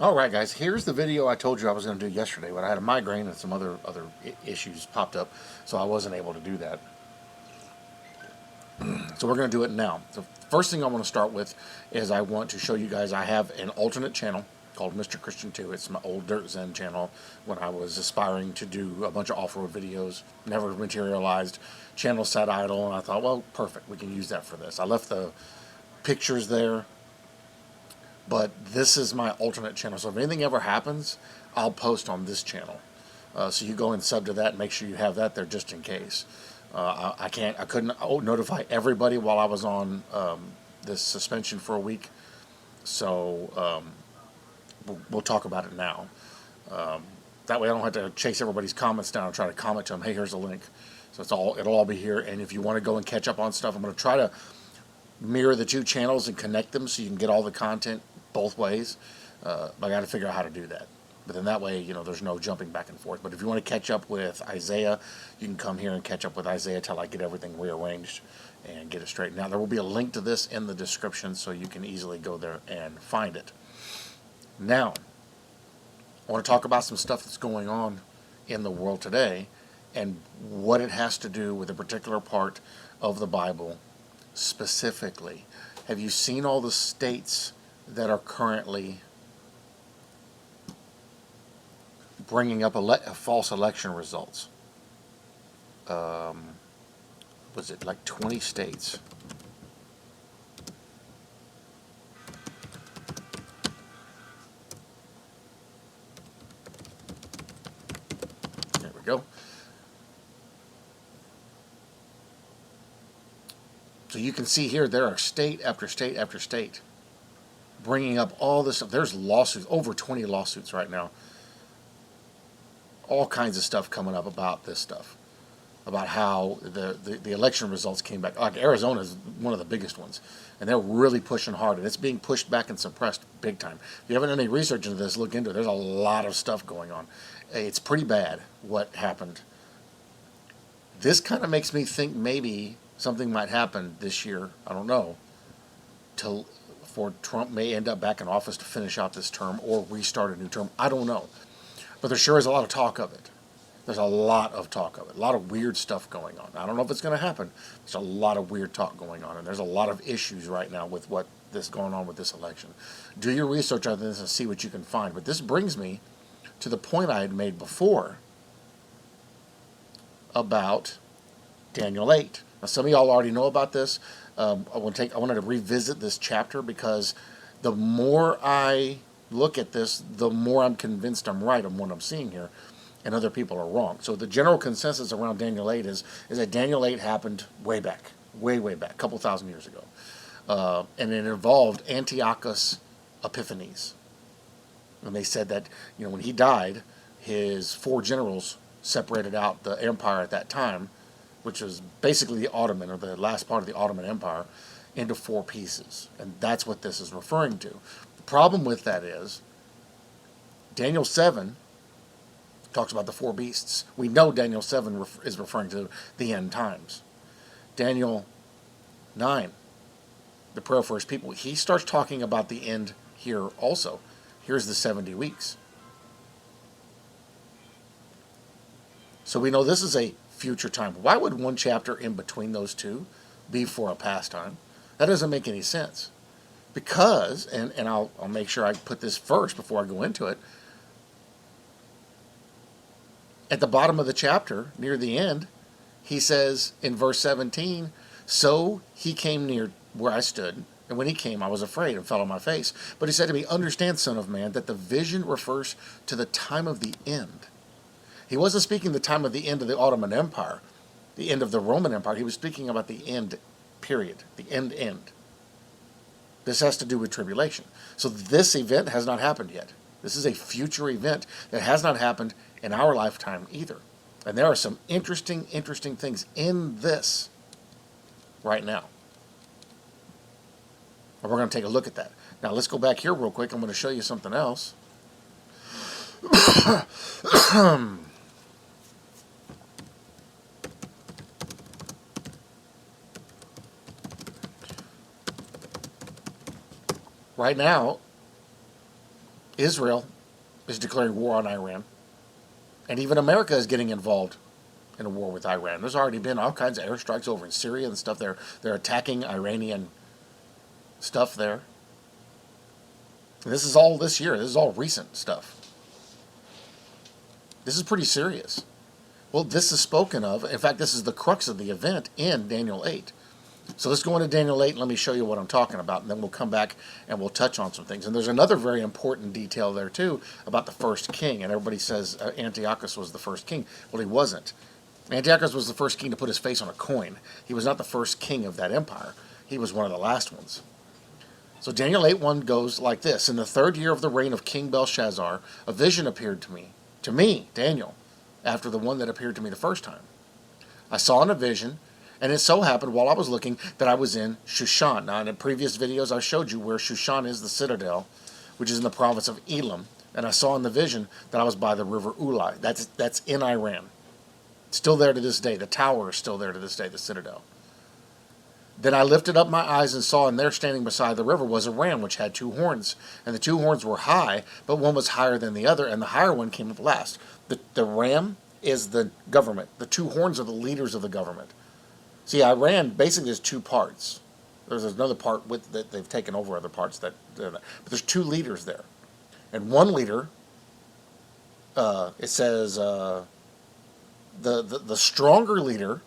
All right, guys, here's the video I told you I was going to do yesterday, but I had a migraine and some other issues popped up, so I wasn't able to do that. So we're going to do it now. The first thing I want to start with is I want to show you guys I have an alternate channel called Mr. Christian 2. It's my old Dirt Zen channel when I was aspiring to do a bunch of off-road videos. Never materialized. Channel sat idle, and I thought, well, perfect. We can use that for this. I left the pictures there, but this is my alternate channel. So if anything ever happens, I'll post on this channel. So you go and sub to that and make sure you have that there just in case. I couldn't notify everybody while I was on this suspension for a week. So we'll talk about it now. That way I don't have to chase everybody's comments down and try to comment to them, hey, here's a link. So it'll all be here. And if you want to go and catch up on stuff, I'm going to try to mirror the two channels and connect them so you can get all the content both ways. I got to figure out how to do that. But then that way, there's no jumping back and forth. But if you want to catch up with Isaiah, you can come here and catch up with Isaiah till I get everything rearranged and get it straight. Now, there will be a link to this in the description so you can easily go there and find it. Now, I want to talk about some stuff that's going on in the world today and what it has to do with a particular part of the Bible specifically. Have you seen all the states that are currently bringing up false election results? Was it like 20 states? There we go. So you can see here there are state after state after state bringing up all this stuff. There's lawsuits, over 20 lawsuits right now. All kinds of stuff coming up about this stuff, about how the election results came back. Like Arizona is one of the biggest ones, and they're really pushing hard, and it's being pushed back and suppressed big time. If you haven't done any research into this, look into it. There's a lot of stuff going on. It's pretty bad what happened. This kind of makes me think maybe something might happen this year. I don't know. For Trump may end up back in office to finish out this term or restart a new term. I don't know. But there sure is a lot of talk of it. There's a lot of talk of it. A lot of weird stuff going on. I don't know if it's going to happen. There's a lot of weird talk going on. And there's a lot of issues right now with what this going on with this election. Do your research on this and see what you can find. But this brings me to the point I had made before about Daniel 8. Now, some of y'all already know about this. I wanted to revisit this chapter because the more I look at this, the more I'm convinced I'm right on what I'm seeing here, and other people are wrong. So the general consensus around Daniel 8 is that Daniel 8 happened way back, way back, a couple thousand years ago. And it involved Antiochus Epiphanes. And they said that, when he died, his 4 generals separated out the empire at that time, which was basically the Ottoman, or the last part of the Ottoman Empire, into 4 pieces. And that's what this is referring to. The problem with that is, Daniel 7 talks about the 4 beasts. We know Daniel 7 is referring to the end times. Daniel 9, the prayer for his people, he starts talking about the end here also. Here's the 70 weeks. So we know this is a future time. Why would one chapter in between those two be for a past time? That doesn't make any sense. Because, and I'll make sure I put this first before I go into it, at the bottom of the chapter, near the end, he says in verse 17, so he came near where I stood, and when he came, I was afraid and fell on my face. But he said to me, understand, son of man, that the vision refers to the time of the end. He wasn't speaking the time of the end of the Ottoman Empire, the end of the Roman Empire. He was speaking about the end period, the end. This has to do with tribulation. So this event has not happened yet. This is a future event that has not happened in our lifetime either. And there are some interesting things in this right now. And we're going to take a look at that. Now let's go back here real quick. I'm going to show you something else. Right now, Israel is declaring war on Iran. And even America is getting involved in a war with Iran. There's already been all kinds of airstrikes over in Syria and stuff. They're attacking Iranian stuff there. And this is all this year. This is all recent stuff. This is pretty serious. Well, this is spoken of. In fact, this is the crux of the event in Daniel 8. So let's go into Daniel 8 and let me show you what I'm talking about, and then we'll come back and we'll touch on some things. And there's another very important detail there, too, about the first king. And everybody says Antiochus was the first king. Well, he wasn't. Antiochus was the first king to put his face on a coin. He was not the first king of that empire. He was one of the last ones. So Daniel 8:1 goes like this. In the 3rd year of the reign of King Belshazzar, a vision appeared to me, Daniel, after the one that appeared to me the first time. I saw in a vision, and it so happened while I was looking that I was in Shushan. Now, in the previous videos, I showed you where Shushan is, the citadel, which is in the province of Elam. And I saw in the vision that I was by the river Ulai. That's in Iran. It's still there to this day. The tower is still there to this day, the citadel. Then I lifted up my eyes and saw, and there standing beside the river was a ram which had 2 horns. And the 2 horns were high, but one was higher than the other, and the higher one came up last. The ram is the government. The 2 horns are the leaders of the government. See, Iran basically has 2 parts. There's another part that they've taken over other parts, but there's 2 leaders there. And one leader, it says, the stronger leader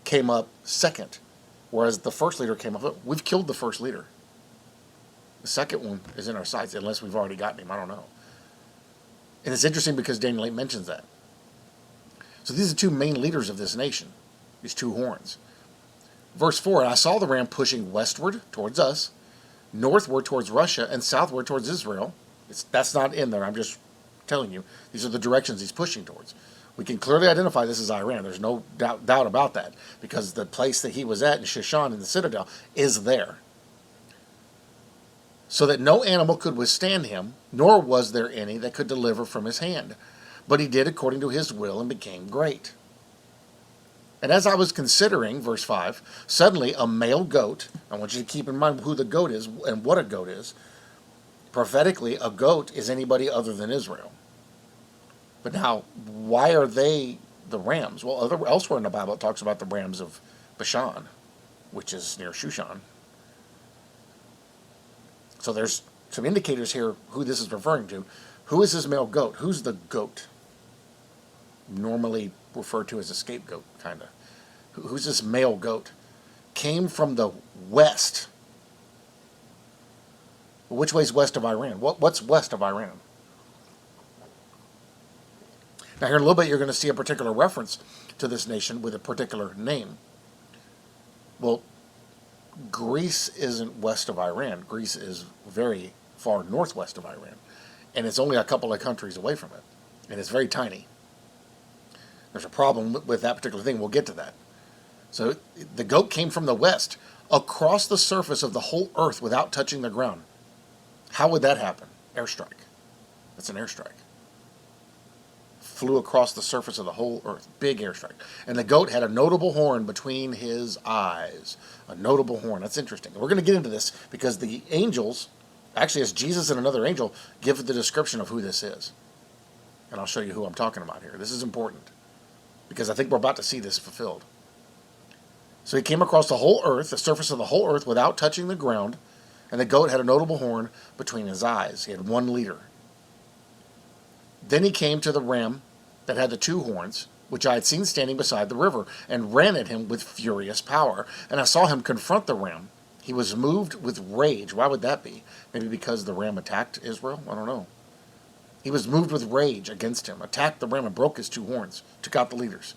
came up second, whereas the first leader came up. We've killed the first leader. The second one is in our sights, unless we've already gotten him. I don't know. And it's interesting because Daniel 8 mentions that. So these are 2 main leaders of this nation, these 2 horns. Verse 4, and I saw the ram pushing westward towards us, northward towards Russia, and southward towards Israel. That's not in there. I'm just telling you. These are the directions he's pushing towards. We can clearly identify this as Iran. There's no doubt about that, because the place that he was at in Shushan in the citadel is there. So that no animal could withstand him, nor was there any that could deliver from his hand. But he did according to his will and became great. And as I was considering, verse 5, suddenly a male goat, I want you to keep in mind who the goat is and what a goat is. Prophetically, a goat is anybody other than Israel. But now, why are they the rams? Well, elsewhere in the Bible it talks about the rams of Bashan, which is near Shushan. So there's some indicators here who this is referring to. Who is this male goat? Who's the goat? Normally referred to as a scapegoat, kind of. Who's this male goat? Came from the west. Which way's west of Iran? What's west of Iran? Now here in a little bit you're going to see a particular reference to this nation with a particular name. Well, Greece isn't west of Iran. Greece is very far northwest of Iran. And it's only a couple of countries away from it. And it's very tiny. There's a problem with that particular thing. We'll get to that. So the goat came from the west, across the surface of the whole earth without touching the ground. How would that happen? Airstrike. That's an airstrike. Flew across the surface of the whole earth. Big airstrike. And the goat had a notable horn between his eyes. A notable horn. That's interesting. We're going to get into this because the angels, actually it's Jesus and another angel, give the description of who this is. And I'll show you who I'm talking about here. This is important, because I think we're about to see this fulfilled. So he came across the whole earth, the surface of the whole earth, without touching the ground, and the goat had a notable horn between his eyes. He had 1 leader. Then he came to the ram that had the 2 horns, which I had seen standing beside the river, and ran at him with furious power. And I saw him confront the ram. He was moved with rage. Why would that be? Maybe because the ram attacked Israel? I don't know. He was moved with rage against him, attacked the ram and broke his 2 horns, took out the leaders.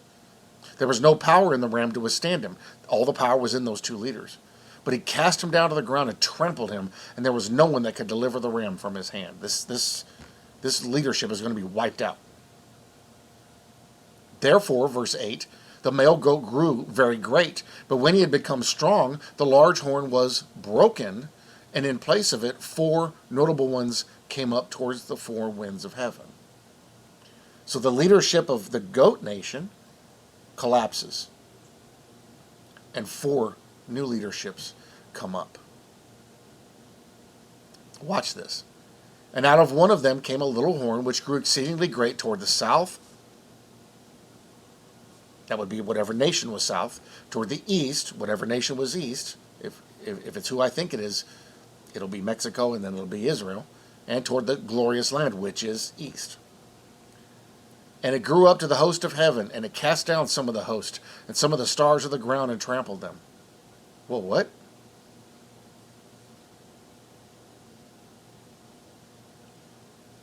There was no power in the ram to withstand him. All the power was in those 2 leaders. But he cast him down to the ground and trampled him, and there was no one that could deliver the ram from his hand. This leadership is going to be wiped out. Therefore, verse 8, the male goat grew very great, but when he had become strong, the large horn was broken, and in place of it 4 notable ones came up towards the 4 winds of heaven. So the leadership of the goat nation collapses, and 4 new leaderships come up. Watch this. And out of one of them came a little horn, which grew exceedingly great toward the south. That would be whatever nation was south. Toward the east, whatever nation was east. If it's who I think it is, it'll be Mexico, and then it'll be Israel. And toward the glorious land, which is east. And it grew up to the host of heaven, and it cast down some of the host, and some of the stars of the ground, and trampled them. Well, what?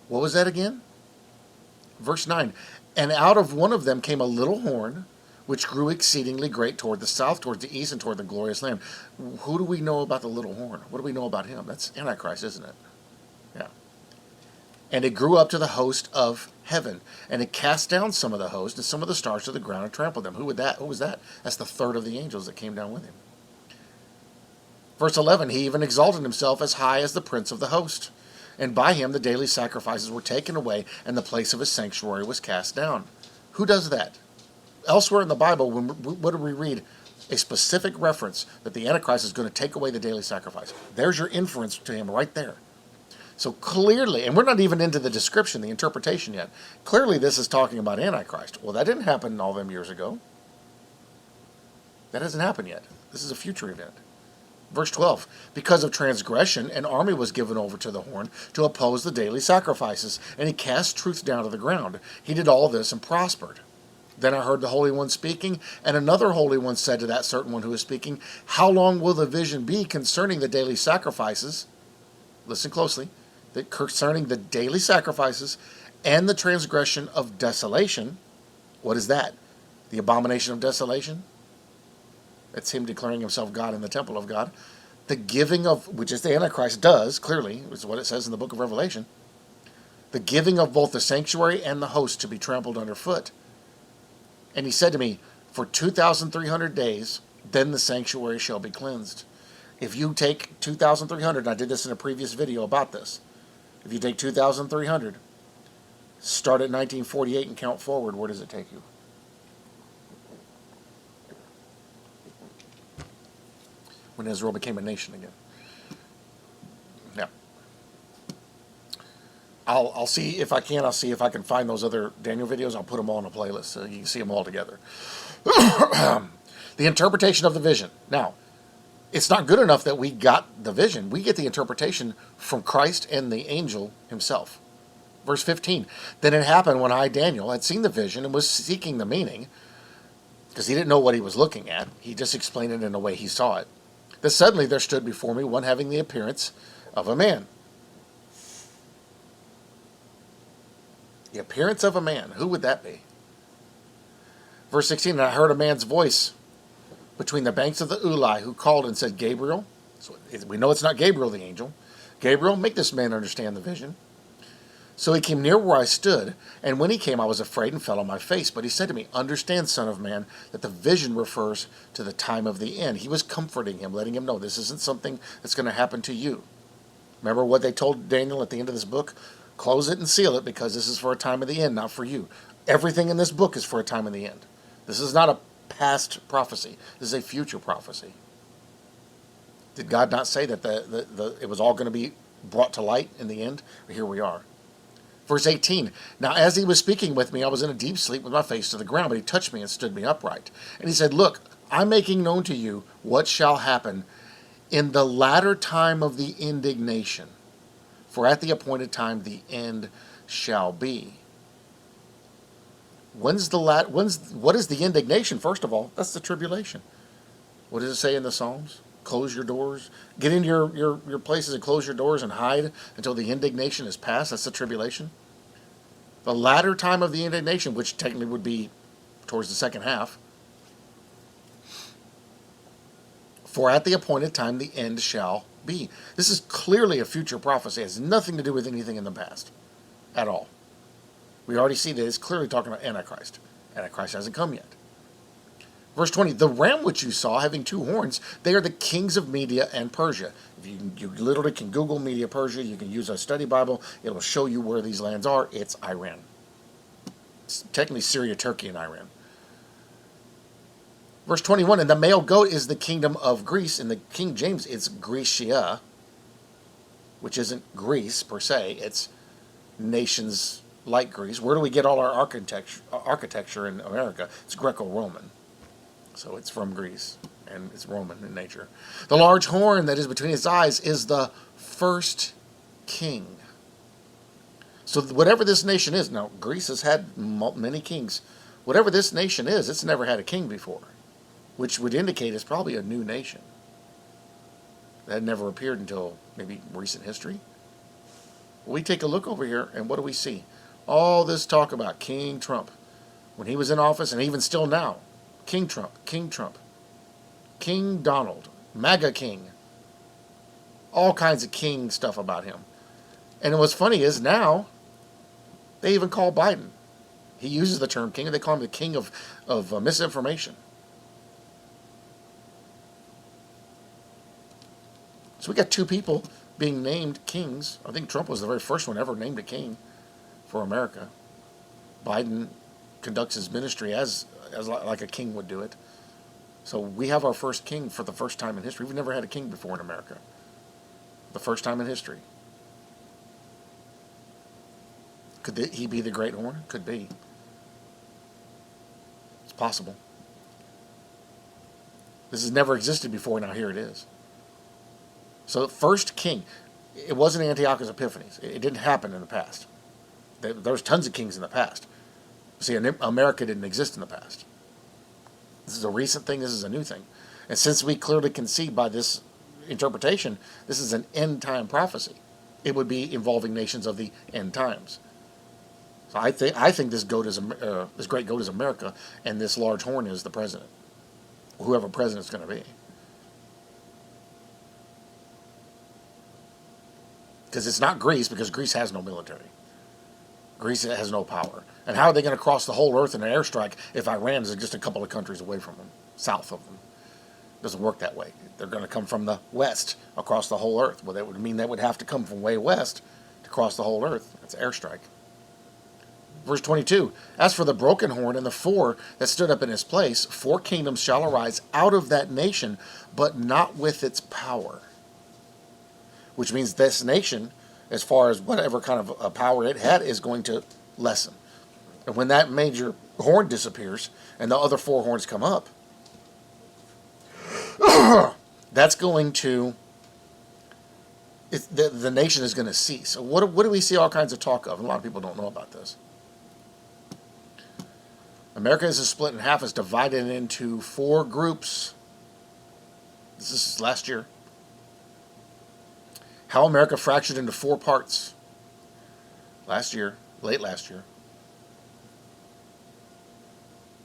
What was that again? Verse 9. And out of one of them came a little horn, which grew exceedingly great toward the south, toward the east, and toward the glorious land. Who do we know about the little horn? What do we know about him? That's Antichrist, isn't it? Yeah. And it grew up to the host of heaven, and it cast down some of the host, and some of the stars to the ground, and trampled them. Who was that? That's the third of the angels that came down with him. Verse 11, he even exalted himself as high as the prince of the host. And by him the daily sacrifices were taken away, and the place of his sanctuary was cast down. Who does that? Elsewhere in the Bible, what do we read? A specific reference that the Antichrist is going to take away the daily sacrifice. There's your inference to him right there. So clearly, and we're not even into the description, the interpretation yet. Clearly this is talking about Antichrist. Well, that didn't happen all them years ago. That hasn't happened yet. This is a future event. Verse 12, because of transgression, an army was given over to the horn to oppose the daily sacrifices, and he cast truth down to the ground. He did all this and prospered. Then I heard the Holy One speaking, and another Holy One said to that certain one who was speaking, how long will the vision be concerning the daily sacrifices? Listen closely. Concerning the daily sacrifices and the transgression of desolation. What is that? The abomination of desolation? That's him declaring himself God in the temple of God. The giving of, which is the Antichrist does, clearly, is what it says in the book of Revelation. The giving of both the sanctuary and the host to be trampled underfoot. And he said to me, for 2,300 days, then the sanctuary shall be cleansed. If you take 2,300, and I did this in a previous video about this. If you take 2,300, start at 1948 and count forward, where does it take you? When Israel became a nation again. Now, I'll see if I can. I'll see if I can find those other Daniel videos. I'll put them all in a playlist so you can see them all together. The interpretation of the vision. Now, it's not good enough that we got the vision. We get the interpretation from Christ and the angel himself. Verse 15. Then it happened when I, Daniel, had seen the vision and was seeking the meaning, because he didn't know what he was looking at. He just explained it in the way he saw it. That suddenly there stood before me one having the appearance of a man. The appearance of a man. Who would that be? Verse 16, and I heard a man's voice between the banks of the Ulai, who called and said, Gabriel. So we know it's not Gabriel the angel. Gabriel, make this man understand the vision. So he came near where I stood, and when he came I was afraid and fell on my face. But he said to me, understand, son of man, that the vision refers to the time of the end. He was comforting him, letting him know this isn't something that's going to happen to you. Remember what they told Daniel at the end of this book? Close it and seal it, because this is for a time of the end, not for you. Everything in this book is for a time of the end. This is not a past prophecy. This is a future prophecy. Did God not say that it was all going to be brought to light in the end? Here we are. Verse 18, now as he was speaking with me, I was in a deep sleep with my face to the ground, but he touched me and stood me upright. And he said, look, I'm making known to you what shall happen in the latter time of the indignation. For at the appointed time the end shall be. What is the indignation? First of all, that's the tribulation. What does it say in the Psalms? Close your doors. Get in your places and close your doors and hide until the indignation is past. That's the tribulation. The latter time of the indignation, which technically would be towards the second half. For at the appointed time the end shall be. This is clearly a future prophecy. It has nothing to do with anything in the past at all. We already see that it's clearly talking about Antichrist. Antichrist hasn't come yet. Verse 20, the ram which you saw having two horns, they are the kings of Media and Persia. If you literally can Google Media Persia, you can use a study Bible. It will show you where these lands are. It's Iran. It's technically Syria, Turkey, and Iran. Verse 21, and the male goat is the kingdom of Greece. In the King James, it's Grecia. which isn't Greece per se. It's nations like Greece. Where do we get all our architecture in America? It's Greco-Roman. So it's from Greece, and it's Roman in nature. The large horn that is between his eyes is the first king. So whatever this nation is, now Greece has had many kings. Whatever this nation is, it's never had a king before, which would indicate it's probably a new nation. That had never appeared until maybe recent history. We take a look over here, and what do we see? All this talk about King Trump. When he was in office, and even still now, King Trump, King Trump, King Donald, MAGA King. All kinds of king stuff about him. And what's funny is now, they even call Biden. He uses the term king, and they call him the king of misinformation. So we got two people being named kings. I think Trump was the very first one ever named a king for America. Biden conducts his ministry as like a king would do it. So we have our first king for the first time in history. We've never had a king before in America. The first time in history. Could he be the Great Horn? Could be. It's possible. This has never existed before, now here it is. So the first king, it wasn't Antiochus Epiphanes. It didn't happen in the past. There was tons of kings in the past. See, America didn't exist in the past. This is a recent thing, this is a new thing. And since we clearly can see by this interpretation, this is an end time prophecy. It would be involving nations of the end times. So I think this great goat is America, and this large horn is the president, whoever president's going to be. Because it's not Greece, because Greece has no military. Greece has no power. And how are they going to cross the whole earth in an airstrike if Iran is just a couple of countries away from them, south of them? It doesn't work that way. They're going to come from the west across the whole earth. Well, that would mean they would have to come from way west to cross the whole earth. That's an airstrike. Verse 22, as for the broken horn and the four that stood up in his place, 4 kingdoms shall arise out of that nation, but not with its power. Which means this nation, as far as whatever kind of a power it had, is going to lessen. And when that major horn disappears and the other 4 horns come up, that's going to, the nation is going to cease. So what do we see all kinds of talk of? And a lot of people don't know about this. America is split in half, is divided into 4 groups. This is last year. How America fractured into 4 parts. Last year, late last year.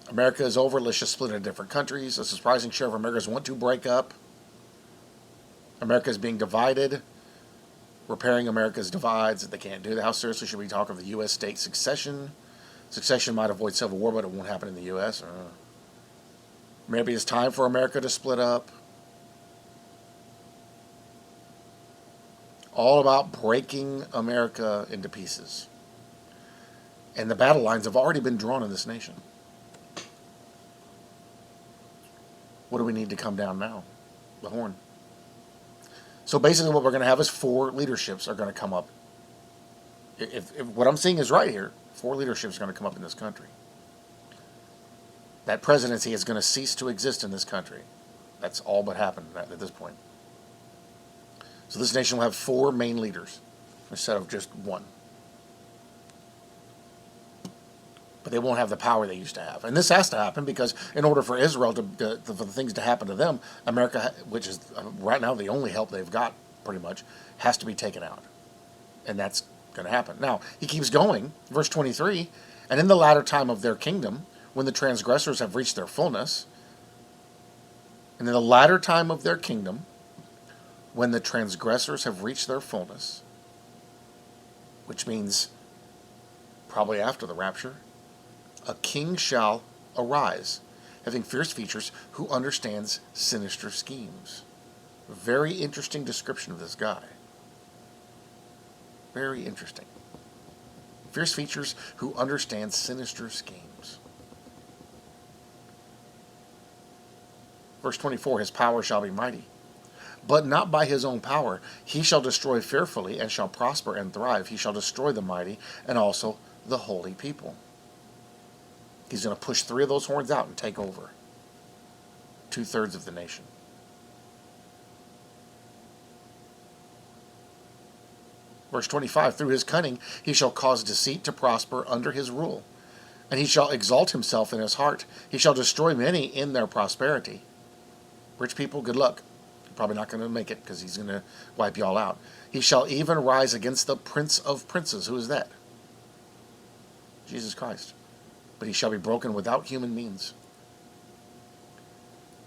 America is over. Let's just split into different countries. A surprising share of Americans want to break up. America is being divided. Repairing America's divides. They can't do that. How seriously should we talk of the U.S. state succession? Succession might avoid civil war, but it won't happen in the U.S. Maybe it's time for America to split up. All about breaking America into pieces. And the battle lines have already been drawn in this nation. What do we need to come down now? The horn. So basically what we're going to have is 4 leaderships are going to come up. If what I'm seeing is right here, 4 leaderships are going to come up in this country. That presidency is going to cease to exist in this country. That's all but happened at this point. So this nation will have 4 main leaders instead of just 1. But they won't have the power they used to have. And this has to happen because in order for Israel for the things to happen to them, America, which is right now the only help they've got pretty much, has to be taken out. And that's going to happen. Now, he keeps going, verse 23, and in the latter time of their kingdom, when the transgressors have reached their fullness, and in the latter time of their kingdom, when the transgressors have reached their fullness, which means probably after the rapture, a king shall arise, having fierce features, who understands sinister schemes. Very interesting description of this guy. Very interesting. Fierce features, who understands sinister schemes. Verse 24, his power shall be mighty. but not by his own power. He shall destroy fearfully, and shall prosper and thrive. He shall destroy the mighty, and also the holy people. He's going to push 3 of those horns out and take over 2/3 of the nation. Verse 25, through his cunning he shall cause deceit to prosper under his rule, and he shall exalt himself in his heart. He shall destroy many in their prosperity. Rich people, good luck. You're probably not going to make it, because he's going to wipe you all out. He shall even rise against the prince of princes. Who is that? Jesus Christ. But he shall be broken without human means.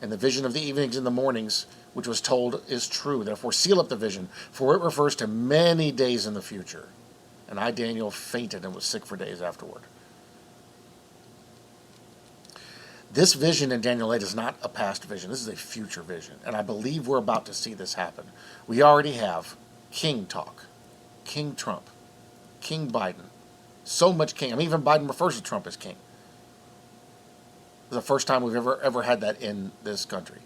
And the vision of the evenings and the mornings, which was told, is true. Therefore seal up the vision, for it refers to many days in the future. And I, Daniel, fainted and was sick for days afterward. This vision in Daniel 8 is not a past vision. This is a future vision. And I believe we're about to see this happen. We already have king talk. King Trump. King Biden. So much king. I mean, even Biden refers to Trump as king. It's the first time we've ever had that in this country.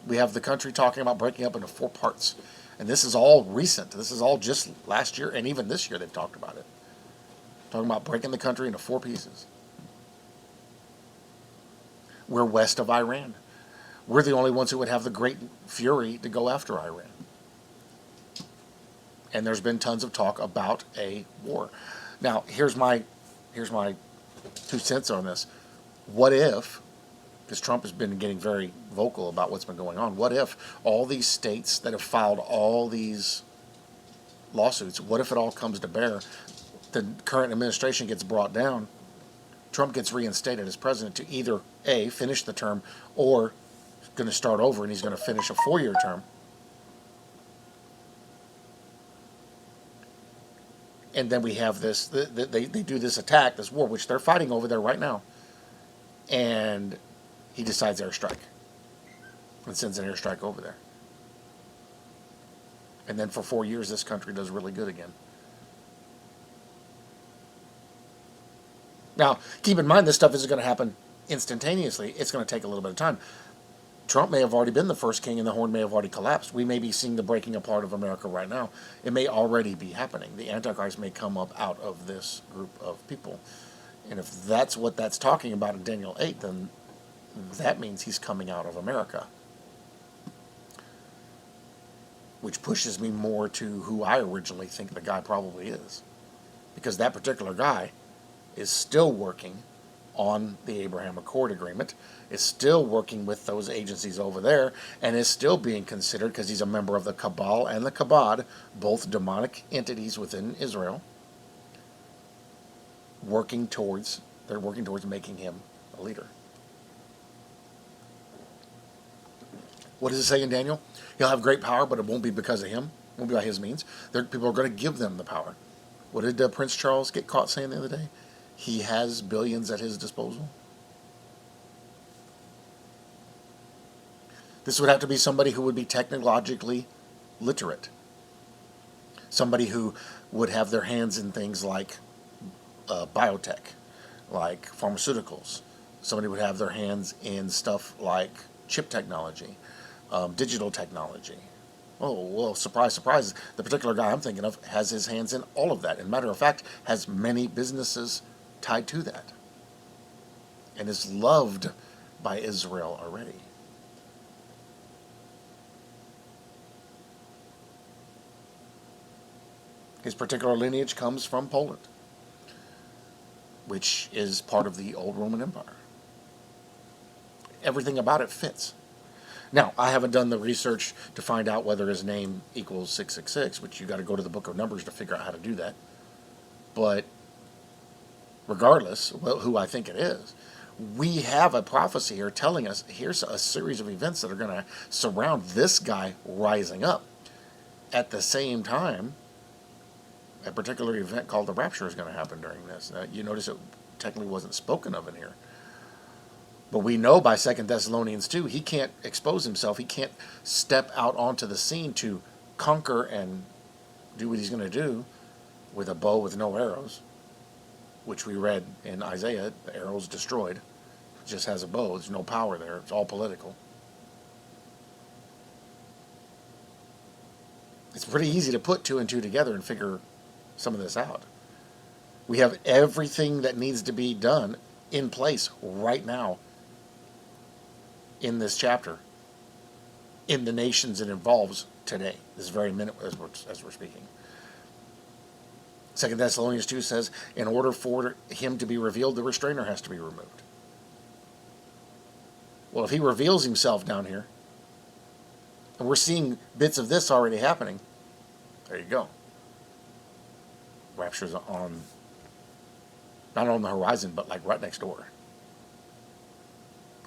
We have the country talking about breaking up into 4 parts. And this is all recent. This is all just last year, and even this year they've talked about it. Talking about breaking the country into 4 pieces. We're west of Iran. We're the only ones who would have the great fury to go after Iran. And there's been tons of talk about a war. Now, here's my 2 cents on this. What if, because Trump has been getting very vocal about what's been going on, what if all these states that have filed all these lawsuits, what if it all comes to bear, the current administration gets brought down, Trump gets reinstated as president to either A, finish the term, or going to start over and he's going to finish a 4-year term. And then we have this, they do this attack, this war, which they're fighting over there right now. And he decides airstrike and sends an airstrike over there. And then for 4 years, this country does really good again. Now, keep in mind, this stuff isn't going to happen instantaneously. It's going to take a little bit of time. Trump may have already been the first king, and the horn may have already collapsed. We may be seeing the breaking apart of America right now. It may already be happening. The Antichrist may come up out of this group of people. And if that's what that's talking about in Daniel 8, then that means he's coming out of America. Which pushes me more to who I originally think the guy probably is. Because that particular guy is still working on the Abraham Accord Agreement, is still working with those agencies over there, and is still being considered, because he's a member of the Cabal and the Kabod, both demonic entities within Israel, they're working towards making him a leader. What does it say in Daniel? He'll have great power, but it won't be because of him. It won't be by his means. People are going to give them the power. What did Prince Charles get caught saying the other day? He has billions at his disposal. This would have to be somebody who would be technologically literate. Somebody who would have their hands in things like biotech, like pharmaceuticals. Somebody would have their hands in stuff like chip technology, digital technology. Oh, well, surprise, surprise. The particular guy I'm thinking of has his hands in all of that. And matter of fact, has many businesses tied to that. And is loved by Israel already. His particular lineage comes from Poland, which is part of the old Roman Empire. Everything about it fits. Now, I haven't done the research to find out whether his name equals 666, which you got to go to the book of Numbers to figure out how to do that. But regardless, who I think it is, we have a prophecy here telling us here's a series of events that are going to surround this guy rising up. At the same time, a particular event called the rapture is going to happen during this. You notice it technically wasn't spoken of in here. But we know by 2 Thessalonians 2, he can't expose himself. He can't step out onto the scene to conquer and do what he's going to do with a bow with no arrows, which we read in Isaiah. The arrow's destroyed. It just has a bow. There's no power there. It's all political. It's pretty easy to put two and two together and figure some of this out. We have everything that needs to be done in place right now in this chapter, in the nations it involves today, this very minute as we're speaking. 2 Thessalonians 2 says, in order for him to be revealed, the restrainer has to be removed. Well, if he reveals himself down here, and we're seeing bits of this already happening, there you go. Rapture's on, not on the horizon, but like right next door.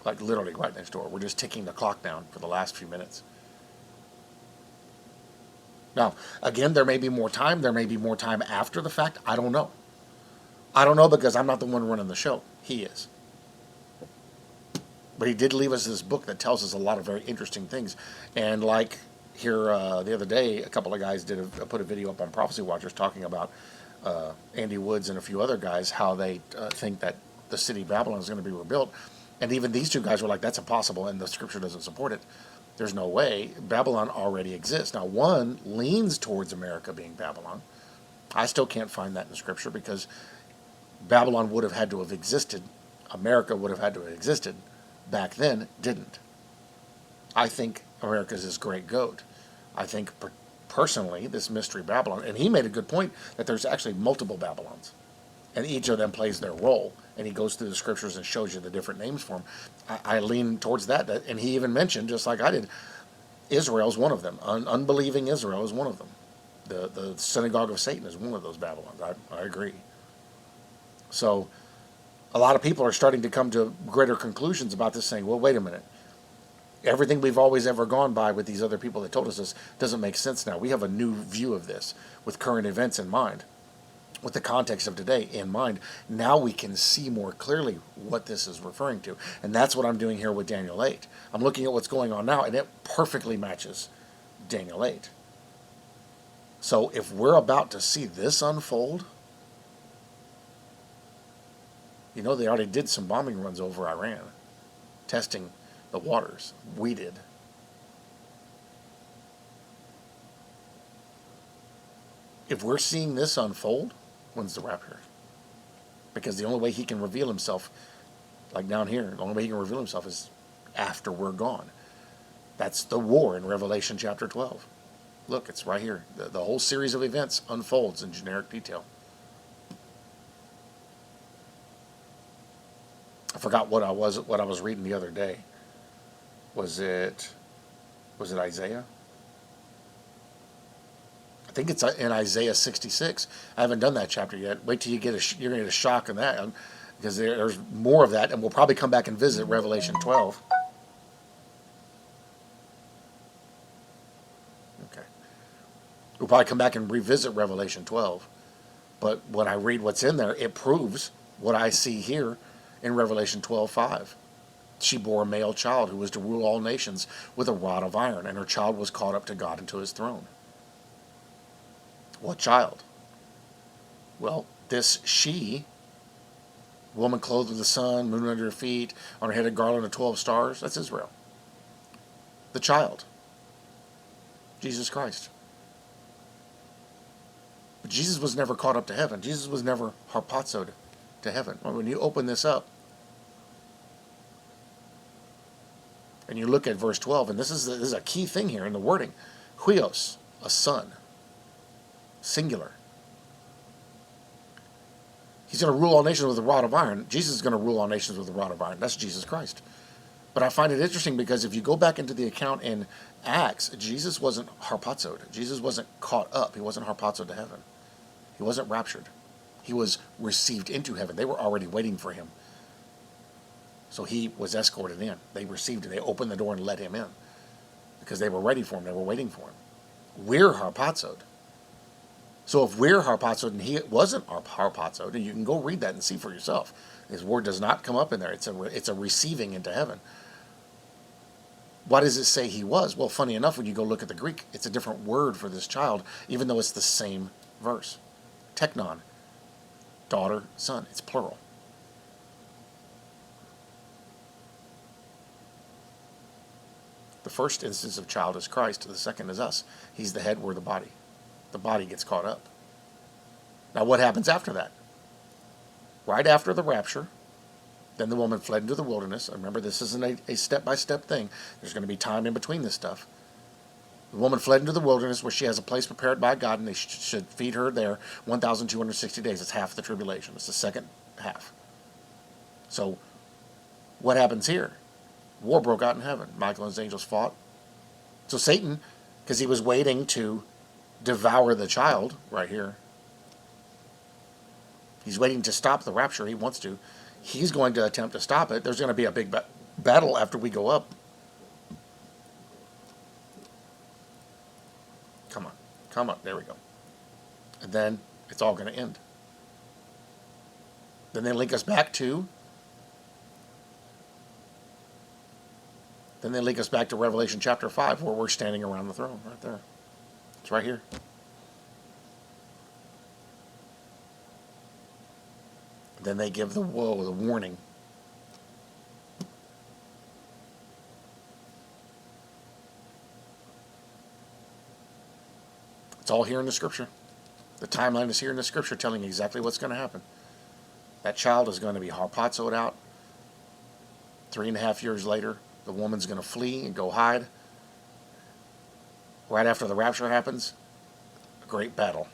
Like literally right next door. We're just ticking the clock down for the last few minutes. Now, again, there may be more time. There may be more time after the fact. I don't know. I don't know because I'm not the one running the show. He is. But he did leave us this book that tells us a lot of very interesting things. And like here the other day, a couple of guys put a video up on Prophecy Watchers talking about Andy Woods and a few other guys, how they think that the city of Babylon is going to be rebuilt. And even these two guys were like, that's impossible, and the scripture doesn't support it. There's no way. Babylon already exists. Now, one leans towards America being Babylon. I still can't find that in the scripture because Babylon would have had to have existed. America would have had to have existed back then, didn't. I think America's this great goat. I think, personally, this mystery Babylon, and he made a good point that there's actually multiple Babylons, and each of them plays their role. And he goes through the scriptures and shows you the different names for them. I lean towards that. And he even mentioned, just like I did, Israel's one of them. Unbelieving Israel is one of them. The synagogue of Satan is one of those Babylons. I agree. So a lot of people are starting to come to greater conclusions about this, saying, well, wait a minute. Everything we've always ever gone by with these other people that told us this doesn't make sense now. We have a new view of this with current events in mind, with the context of today in mind. Now we can see more clearly what this is referring to. And that's what I'm doing here with Daniel 8. I'm looking at what's going on now, and it perfectly matches Daniel 8. So if we're about to see this unfold, you know, they already did some bombing runs over Iran, testing the waters. We did. If we're seeing this unfold, when's the rapture? Because the only way he can reveal himself, like down here, the only way he can reveal himself is after we're gone. That's the war in Revelation chapter 12. Look, it's right here. The whole series of events unfolds in generic detail. I forgot what I was reading the other day. Was it Isaiah? I think it's in Isaiah 66. I haven't done that chapter yet. Wait till you you're going to get a shock in that, because there's more of that, and we'll probably come back and visit Revelation 12. Okay. We'll probably come back and revisit Revelation 12. But when I read what's in there, it proves what I see here in Revelation 12:5. She bore a male child who was to rule all nations with a rod of iron, and her child was caught up to God and to his throne. What child? Well, this she, woman clothed with the sun, moon under her feet, on her head a garland of 12 stars, that's Israel. The child, Jesus Christ. But Jesus was never caught up to heaven. Jesus was never harpazoed to heaven. Well, when you open this up, and you look at verse 12, and this is a key thing here in the wording. Huios, a son. Singular. He's going to rule all nations with a rod of iron. Jesus is going to rule all nations with a rod of iron. That's Jesus Christ. But I find it interesting because if you go back into the account in Acts, Jesus wasn't harpazoed. Jesus wasn't caught up. He wasn't harpazoed to heaven. He wasn't raptured. He was received into heaven. They were already waiting for him. So he was escorted in. They received him. They opened the door and let him in because they were ready for him. They were waiting for him. We're harpazoed. So if we're harpazoed and he wasn't harpazoed, and you can go read that and see for yourself. His word does not come up in there. It's a receiving into heaven. Why does it say he was? Well, funny enough, when you go look at the Greek, it's a different word for this child, even though it's the same verse. Teknon, daughter, son. It's plural. The first instance of child is Christ. The second is us. He's the head, we're the body. The body gets caught up. Now what happens after that? Right after the rapture, then the woman fled into the wilderness. Remember, this isn't a step-by-step thing. There's going to be time in between this stuff. The woman fled into the wilderness where she has a place prepared by God, and they should feed her there 1,260 days. It's half the tribulation. It's the second half. So what happens here? War broke out in heaven. Michael and his angels fought. So Satan, because he was waiting to devour the child right here, he's waiting to stop the rapture. He wants to. He's going to attempt to stop it. There's going to be a big battle after we go up. Come on. Come on. There we go. And then it's all going to end. Then they link us back to Revelation chapter 5, where we're standing around the throne right there. It's right here. Then they give the warning. It's all here in the scripture. The timeline is here in the scripture telling exactly what's going to happen. That child is going to be harpazoed out. 3.5 years later, the woman's going to flee and go hide. Right after the rapture happens, a great battle.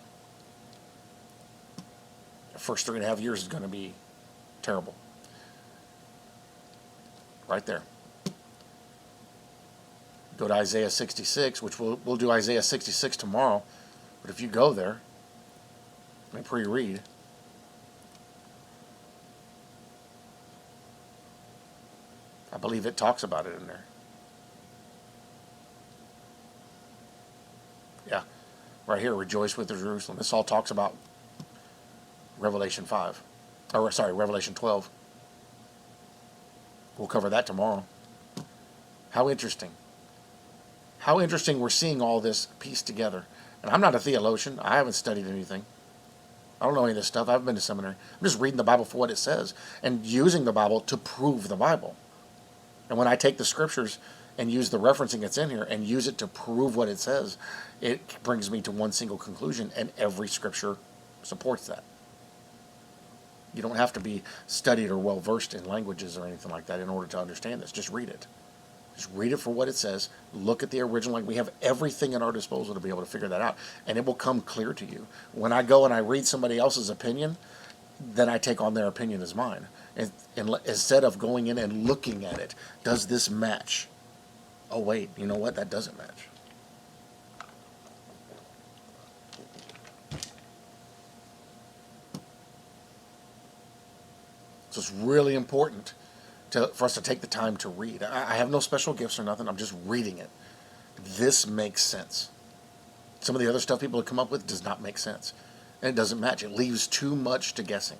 The first 3.5 years is going to be terrible. Right there. Go to Isaiah 66, which we'll do Isaiah 66 tomorrow. But if you go there and pre-read, I believe it talks about it in there. Yeah, right here, rejoice with Jerusalem. This all talks about Revelation 5. Or, sorry, Revelation 12. We'll cover that tomorrow. How interesting. How interesting we're seeing all this pieced together. And I'm not a theologian. I haven't studied anything. I don't know any of this stuff. I haven't been to seminary. I'm just reading the Bible for what it says and using the Bible to prove the Bible. And when I take the scriptures and use the referencing that's in here and use it to prove what it says, it brings me to one single conclusion, and every scripture supports that. You don't have to be studied or well-versed in languages or anything like that in order to understand this. Just read it. Just read it for what it says. Look at the original language. We have everything at our disposal to be able to figure that out, and it will come clear to you. When I go and I read somebody else's opinion, then I take on their opinion as mine. And instead of going in and looking at it, does this match? Oh, wait, you know what? That doesn't match. So it's really important for us to take the time to read. I have no special gifts or nothing. I'm just reading it. This makes sense. Some of the other stuff people have come up with does not make sense. And it doesn't match. It leaves too much to guessing.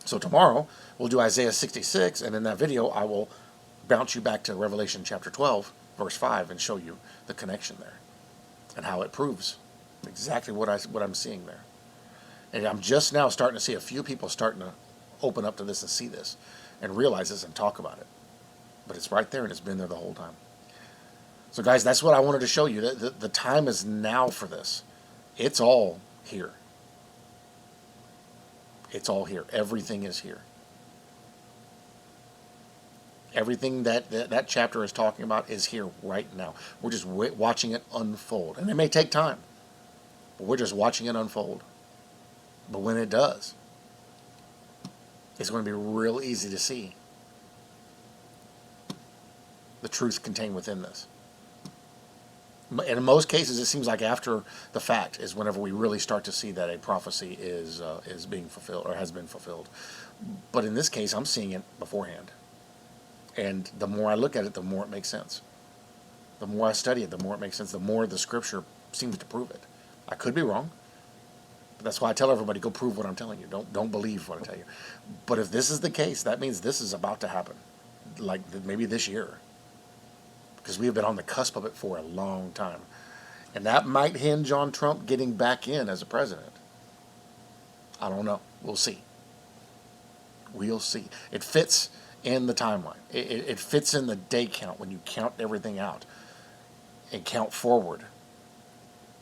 So tomorrow, we'll do Isaiah 66, and in that video, I will bounce you back to Revelation chapter 12, verse 5, and show you the connection there and how it proves exactly what I'm seeing there. And I'm just now starting to see a few people starting to open up to this and see this and realize this and talk about it. But it's right there, and it's been there the whole time. So guys, that's what I wanted to show you. The time is now for this. It's all here. It's all here. Everything is here. Everything that chapter is talking about is here right now. We're just watching it unfold. And it may take time, but we're just watching it unfold. But when it does, it's going to be real easy to see the truth contained within this. And in most cases, it seems like after the fact is whenever we really start to see that a prophecy is being fulfilled or has been fulfilled. But in this case, I'm seeing it beforehand. And the more I look at it, the more it makes sense. The more I study it, the more it makes sense. The more the scripture seems to prove it. I could be wrong. But that's why I tell everybody, go prove what I'm telling you. Don't believe what I tell you. But if this is the case, that means this is about to happen. Like maybe this year. Because we have been on the cusp of it for a long time. And that might hinge on Trump getting back in as a president. I don't know. We'll see. We'll see. It fits in the timeline. It fits in the day count when you count everything out and count forward.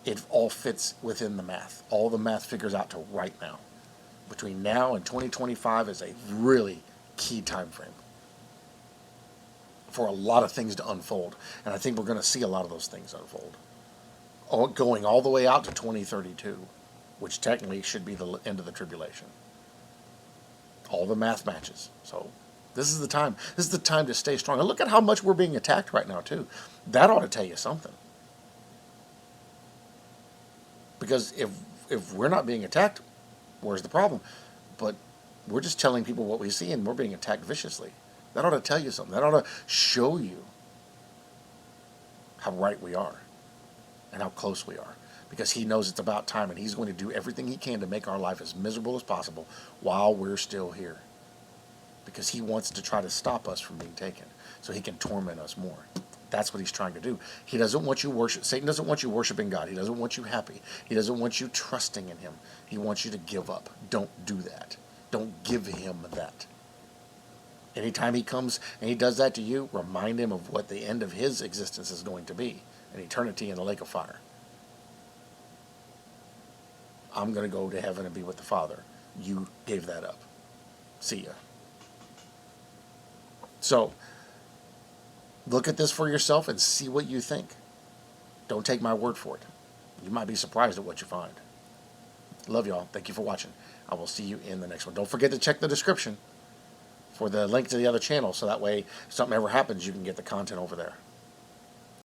It all fits within the math. All the math figures out to right now. Between now and 2025 is a really key time frame for a lot of things to unfold. And I think we're going to see a lot of those things unfold. Going all the way out to 2032, which technically should be the end of the tribulation. All the math matches. So this is the time. This is the time to stay strong. And look at how much we're being attacked right now, too. That ought to tell you something. Because if we're not being attacked, where's the problem? But we're just telling people what we see, and we're being attacked viciously. That ought to tell you something. That ought to show you how right we are and how close we are. Because he knows it's about time, and he's going to do everything he can to make our life as miserable as possible while we're still here. Because he wants to try to stop us from being taken so he can torment us more. That's what he's trying to do. He doesn't want you worship. Satan doesn't want you worshiping God. He doesn't want you happy. He doesn't want you trusting in him. He wants you to give up. Don't do that. Don't give him that. Anytime he comes and he does that to you, remind him of what the end of his existence is going to be, an eternity in the lake of fire. I'm going to go to heaven and be with the Father. You gave that up. See ya. So, look at this for yourself and see what you think. Don't take my word for it. You might be surprised at what you find. Love y'all. Thank you for watching. I will see you in the next one. Don't forget to check the description for the link to the other channel, so that way if something ever happens, you can get the content over there.